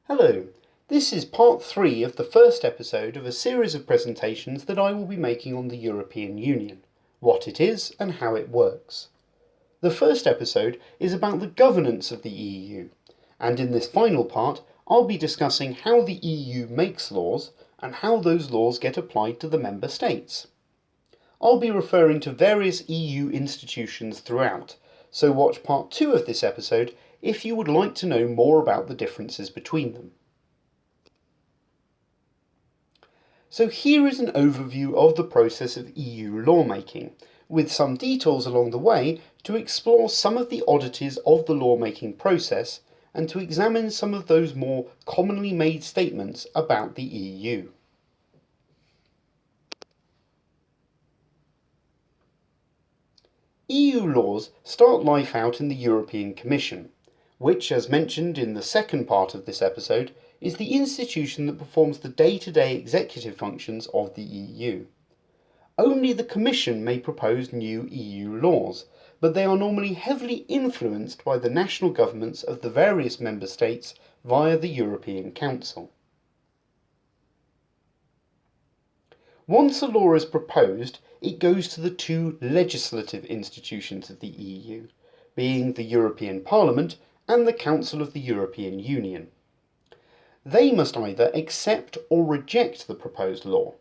Hello, this is part 3 of the first episode of a series of presentations that I will be making on the European Union, what it is and how it works. The first episode is about the governance of the EU, and in this final part I'll be discussing how the EU makes laws and how those laws get applied to the member states. I'll be referring to various EU institutions throughout, so watch part 2 of this episode if you would like to know more about the differences between them. So here is an overview of the process of EU lawmaking, with some details along the way to explore some of the oddities of the lawmaking process and to examine some of those more commonly made statements about the EU. EU laws start life out in the European Commission, which, as mentioned in the second part of this episode, is the institution that performs the day-to-day executive functions of the EU. Only the Commission may propose new EU laws, but they are normally heavily influenced by the national governments of the various member states via the European Council. Once a law is proposed, it goes to the two legislative institutions of the EU, being the European Parliament and the Council of the European Union. They must either accept or reject the proposed law.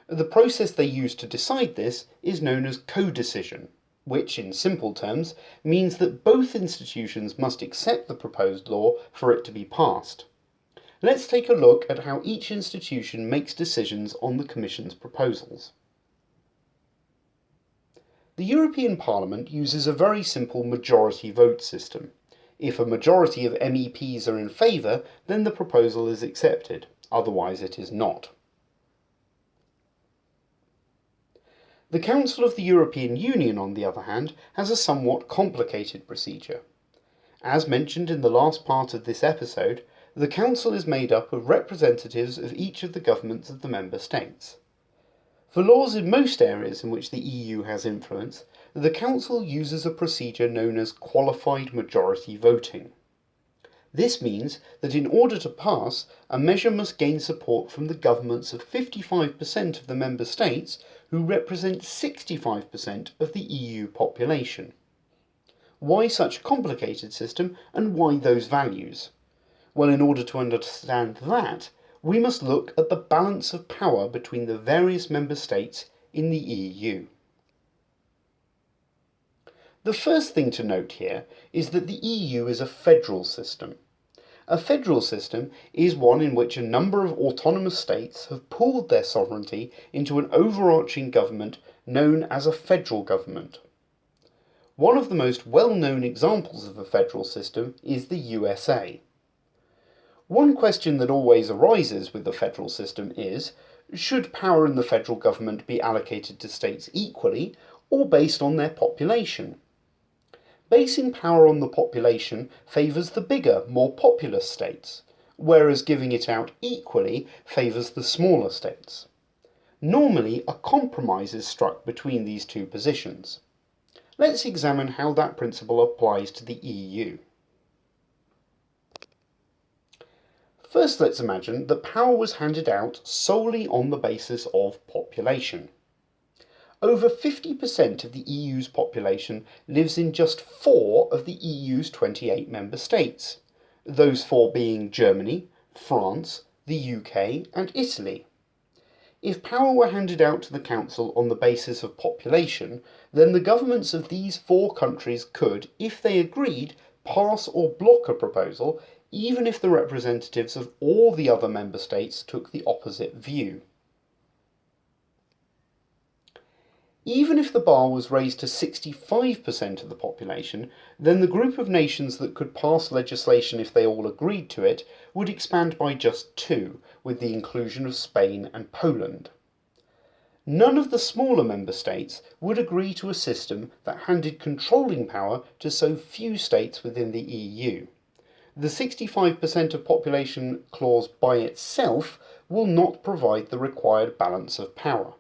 The process they use to decide this is known as codecision, which in simple terms means that both institutions must accept the proposed law for it to be passed. Let's take a look at how each institution makes decisions on the Commission's proposals. The European Parliament uses a very simple majority vote system. If a majority of MEPs are in favour, then the proposal is accepted, otherwise it is not. The Council of the European Union, on the other hand, has a somewhat complicated procedure. As mentioned in the last part of this episode, the Council is made up of representatives of each of the governments of the member states. For laws in most areas in which the EU has influence, the Council uses a procedure known as qualified majority voting. This means that in order to pass, a measure must gain support from the governments of 55% of the member states, who represent 65% of the EU population. Why such a complicated system, and why those values? Well, in order to understand that, we must look at the balance of power between the various member states in the EU. The first thing to note here is that the EU is a federal system. A federal system is one in which a number of autonomous states have pooled their sovereignty into an overarching government known as a federal government. One of the most well-known examples of a federal system is the USA. One question that always arises with the federal system is, should power in the federal government be allocated to states equally or based on their population? Basing power on the population favours the bigger, more populous states, whereas giving it out equally favours the smaller states. Normally, a compromise is struck between these two positions. Let's examine how that principle applies to the EU. First, let's imagine that power was handed out solely on the basis of population. Over 50% of the EU's population lives in just 4 of the EU's 28 member states, those 4 being Germany, France, the UK and Italy. If power were handed out to the Council on the basis of population, then the governments of these 4 countries could, if they agreed, pass or block a proposal, even if the representatives of all the other member states took the opposite view. Even if the bar was raised to 65% of the population, then the group of nations that could pass legislation if they all agreed to it would expand by just 2, with the inclusion of Spain and Poland. None of the smaller member states would agree to a system that handed controlling power to so few states within the EU. The 65% of population clause by itself will not provide the required balance of power.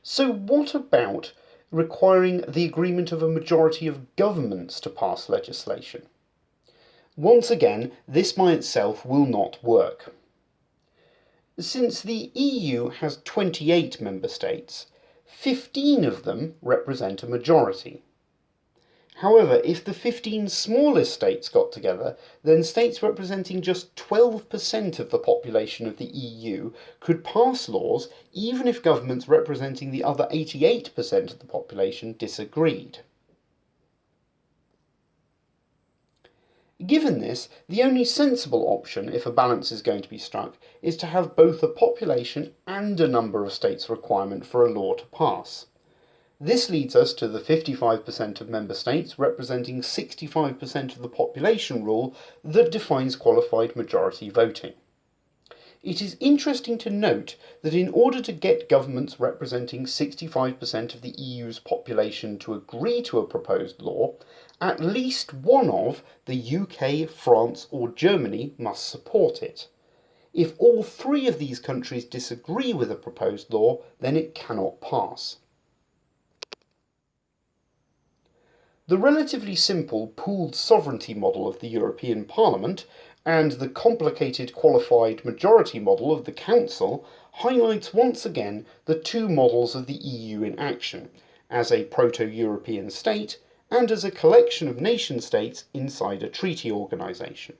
So what about requiring the agreement of a majority of governments to pass legislation? Once again, this by itself will not work. Since the EU has 28 member states, 15 of them represent a majority. However, if the 15 smallest states got together, then states representing just 12% of the population of the EU could pass laws even if governments representing the other 88% of the population disagreed. Given this, the only sensible option, if a balance is going to be struck, is to have both a population and a number of states requirement for a law to pass. This leads us to the 55% of member states representing 65% of the population rule that defines qualified majority voting. It is interesting to note that in order to get governments representing 65% of the EU's population to agree to a proposed law, at least one of the UK, France, or Germany must support it. If all three of these countries disagree with a proposed law, then it cannot pass. The relatively simple pooled sovereignty model of the European Parliament and the complicated qualified majority model of the Council highlights once again the two models of the EU in action, as a proto-European state and as a collection of nation-states inside a treaty organisation.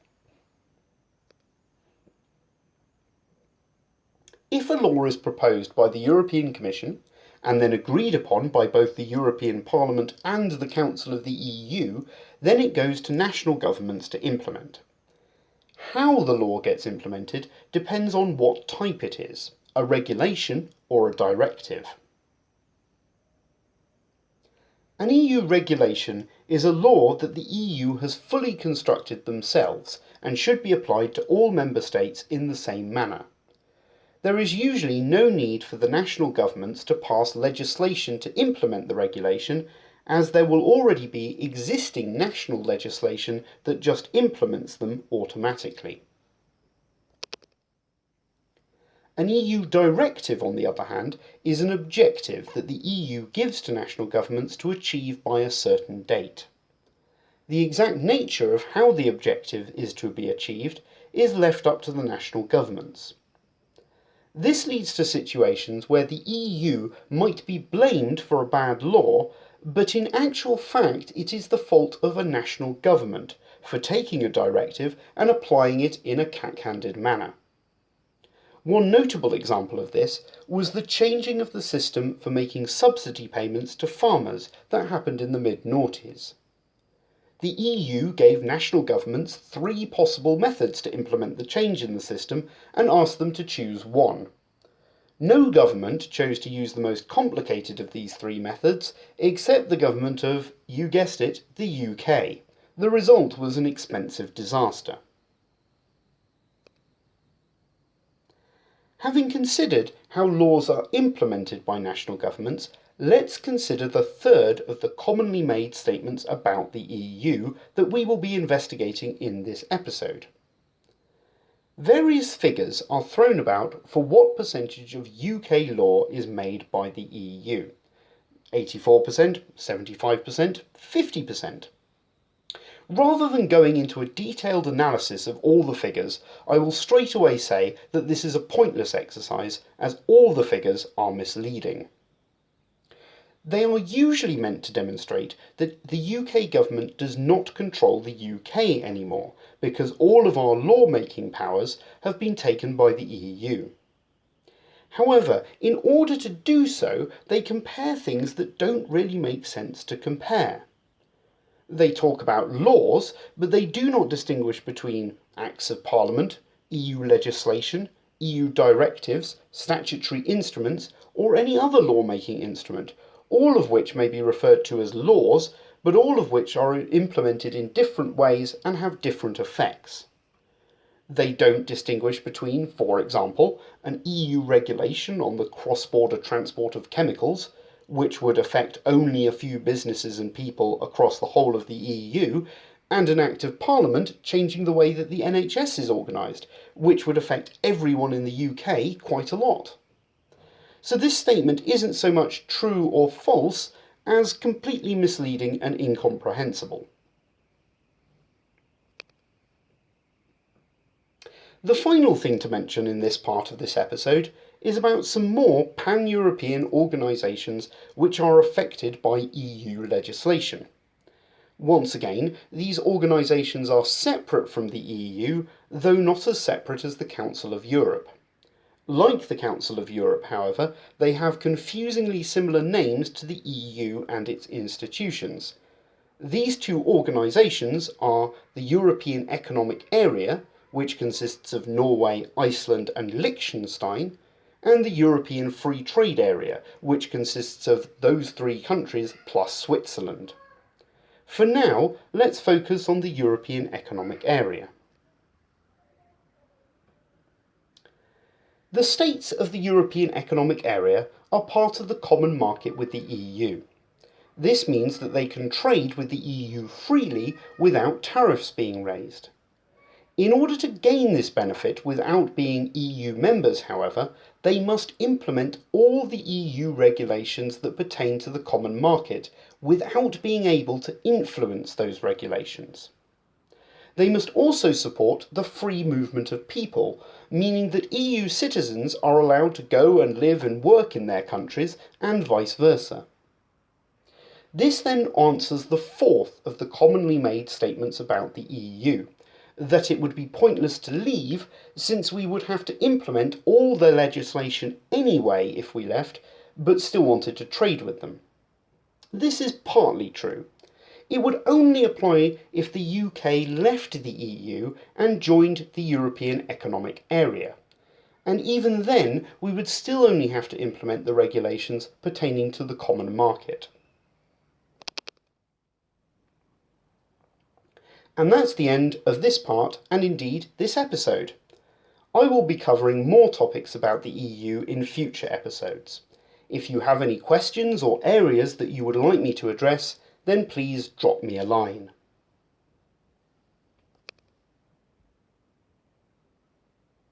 If a law is proposed by the European Commission and then agreed upon by both the European Parliament and the Council of the EU, then it goes to national governments to implement. How the law gets implemented depends on what type it is, a regulation or a directive. An EU regulation is a law that the EU has fully constructed themselves and should be applied to all member states in the same manner. There is usually no need for the national governments to pass legislation to implement the regulation, as there will already be existing national legislation that just implements them automatically. An EU directive, on the other hand, is an objective that the EU gives to national governments to achieve by a certain date. The exact nature of how the objective is to be achieved is left up to the national governments. This leads to situations where the EU might be blamed for a bad law, but in actual fact it is the fault of a national government for taking a directive and applying it in a cack-handed manner. One notable example of this was the changing of the system for making subsidy payments to farmers that happened in the mid-noughties. The EU gave national governments three possible methods to implement the change in the system and asked them to choose one. No government chose to use the most complicated of these three methods, except the government of, you guessed it, the UK. The result was an expensive disaster. Having considered how laws are implemented by national governments, let's consider the third of the commonly made statements about the EU that we will be investigating in this episode. Various figures are thrown about for what percentage of UK law is made by the EU. 84%, 75%, 50%. Rather than going into a detailed analysis of all the figures, I will straight away say that this is a pointless exercise, as all the figures are misleading. They are usually meant to demonstrate that the UK government does not control the UK anymore, because all of our law-making powers have been taken by the EU. However, in order to do so, they compare things that don't really make sense to compare. They talk about laws, but they do not distinguish between Acts of Parliament, EU legislation, EU directives, statutory instruments, or any other law-making instrument, all of which may be referred to as laws, but all of which are implemented in different ways and have different effects. They don't distinguish between, for example, an EU regulation on the cross-border transport of chemicals, which would affect only a few businesses and people across the whole of the EU, and an Act of Parliament changing the way that the NHS is organised, which would affect everyone in the UK quite a lot. So this statement isn't so much true or false as completely misleading and incomprehensible. The final thing to mention in this part of this episode is about some more pan-European organisations which are affected by EU legislation. Once again, these organisations are separate from the EU, though not as separate as the Council of Europe. Like the Council of Europe, however, they have confusingly similar names to the EU and its institutions. These two organisations are the European Economic Area, which consists of Norway, Iceland and Liechtenstein, and the European Free Trade Area, which consists of those three countries plus Switzerland. For now, let's focus on the European Economic Area. The states of the European Economic Area are part of the common market with the EU. This means that they can trade with the EU freely without tariffs being raised. In order to gain this benefit without being EU members, however, they must implement all the EU regulations that pertain to the common market without being able to influence those regulations. They must also support the free movement of people, meaning that EU citizens are allowed to go and live and work in their countries, and vice versa. This then answers the fourth of the commonly made statements about the EU, that it would be pointless to leave since we would have to implement all their legislation anyway if we left, but still wanted to trade with them. This is partly true. It would only apply if the UK left the EU and joined the European Economic Area. And even then, we would still only have to implement the regulations pertaining to the common market. And that's the end of this part, and indeed this episode. I will be covering more topics about the EU in future episodes. If you have any questions or areas that you would like me to address, then please drop me a line.